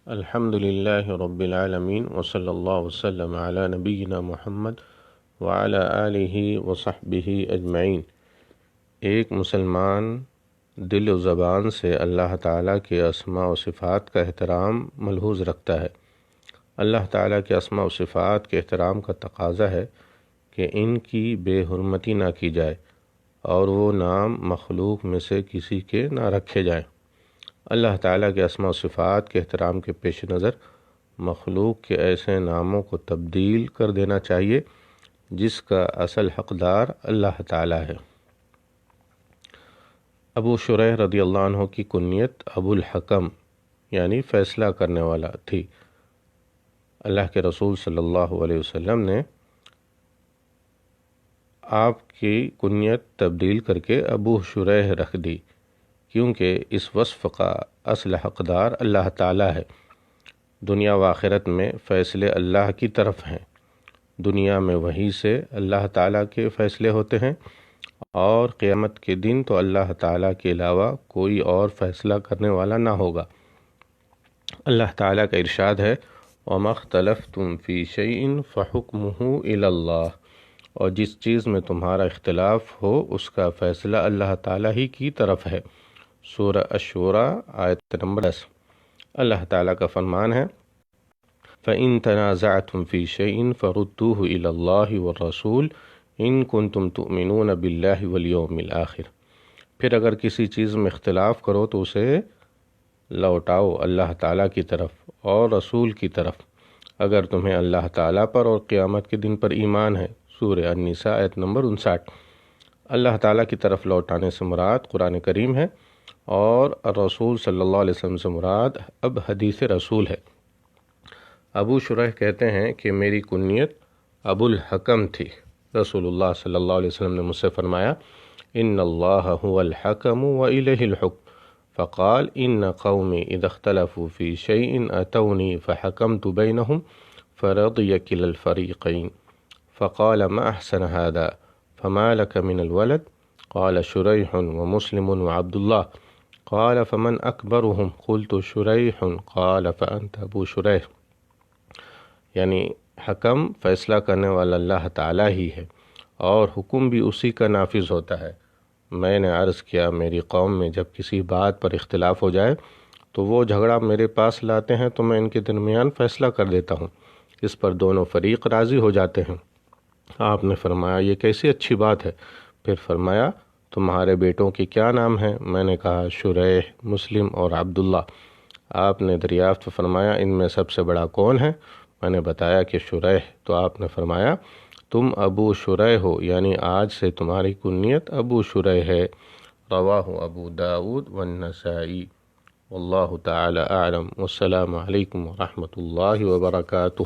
الحمد للہ رب العالمین وصلی اللہ وسلم علی نبینا محمد وعلی آلہ وصحبہ اجمعین۔ ایک مسلمان دل و زبان سے اللہ تعالیٰ کے اسماء و صفات کا احترام ملحوظ رکھتا ہے۔ اللہ تعالیٰ کے اسماء و صفات کے احترام کا تقاضا ہے کہ ان کی بے حرمتی نہ کی جائے اور وہ نام مخلوق میں سے کسی کے نہ رکھے جائیں۔ اللہ تعالیٰ کے اسماء و صفات کے احترام کے پیش نظر مخلوق کے ایسے ناموں کو تبدیل کر دینا چاہیے جس کا اصل حقدار اللہ تعالیٰ ہے۔ ابو شریح رضی اللہ عنہ کی کنیت ابو الحکم یعنی فیصلہ کرنے والا تھی۔ اللہ کے رسول صلی اللہ علیہ وسلم نے آپ کی کنیت تبدیل کر کے ابو شریح رکھ دی، کیونکہ اس وصف کا اصل حقدار اللہ تعالیٰ ہے۔ دنیا و آخرت میں فیصلے اللہ کی طرف ہیں۔ دنیا میں وحی سے اللہ تعالیٰ کے فیصلے ہوتے ہیں اور قیامت کے دن تو اللہ تعالیٰ کے علاوہ کوئی اور فیصلہ کرنے والا نہ ہوگا۔ اللہ تعالیٰ کا ارشاد ہے وَمَا اخْتَلَفْتُمْ فِي شَيْءٍ فَحُكْمُهُ إِلَى اللَّهِ، اور جس چیز میں تمہارا اختلاف ہو اس کا فیصلہ اللہ تعالیٰ ہی کی طرف ہے۔ سورہ الشورى آیت نمبر 10۔ اللہ تعالیٰ کا فرمان ہے فَإِن تَنَازَعْتُمْ فِي شَيْءٍ فَرُدُّوهُ إِلَى اللَّهِ وَالرَّسُولِ إِن كُنتُمْ تُؤْمِنُونَ بِاللَّهِ وَالْيَوْمِ الْآخِرِ، پھر اگر کسی چیز میں اختلاف کرو تو اسے لوٹاؤ اللہ تعالیٰ کی طرف اور رسول کی طرف اگر تمہیں اللہ تعالیٰ پر اور قیامت کے دن پر ایمان ہے۔ سورہ النساء آیت نمبر 59۔ اللہ تعالیٰ کی طرف لوٹانے سے مراد قرآن کریم ہے اور رسول صلی اللہ علیہ وسلم سے مراد اب حدیث رسول ہے۔ ابو شریح کہتے ہیں کہ میری کنیت ابو الحکم تھی۔ رسول اللہ صلی اللہ علیہ وسلم نے مجھ سے فرمایا ان اللہ هو الحکم وإلیہ الحکم، فقال ان قومی اذا اختلفوا فی شیء اتونی فحکمت بینہم فرضی کلا الفریقین، فقال ما احسن هذا فما لك من الولد؟ قال شریح ومسلم وعبد اللہ، قال فمن اکبرهم؟ قلت شریح، قال فانت ابو شریح۔ یعنی حکم فیصلہ کرنے والا اللہ تعالیٰ ہی ہے اور حکم بھی اسی کا نافذ ہوتا ہے۔ میں نے عرض کیا میری قوم میں جب کسی بات پر اختلاف ہو جائے تو وہ جھگڑا میرے پاس لاتے ہیں تو میں ان کے درمیان فیصلہ کر دیتا ہوں، اس پر دونوں فریق راضی ہو جاتے ہیں۔ آپ نے فرمایا یہ کیسی اچھی بات ہے؟ پھر فرمایا تمہارے بیٹوں کے کیا نام ہیں؟ میں نے کہا شریح، مسلم اور عبداللہ۔ آپ نے دریافت فرمایا ان میں سب سے بڑا کون ہے؟ میں نے بتایا کہ شریح، تو آپ نے فرمایا تم ابو شریح ہو، یعنی آج سے تمہاری کنیت ابو شریح ہے۔ رواہ ابو داود والنسائی۔ واللہ تعالی اعلم، والسلام علیکم ورحمۃ اللہ وبرکاتہ۔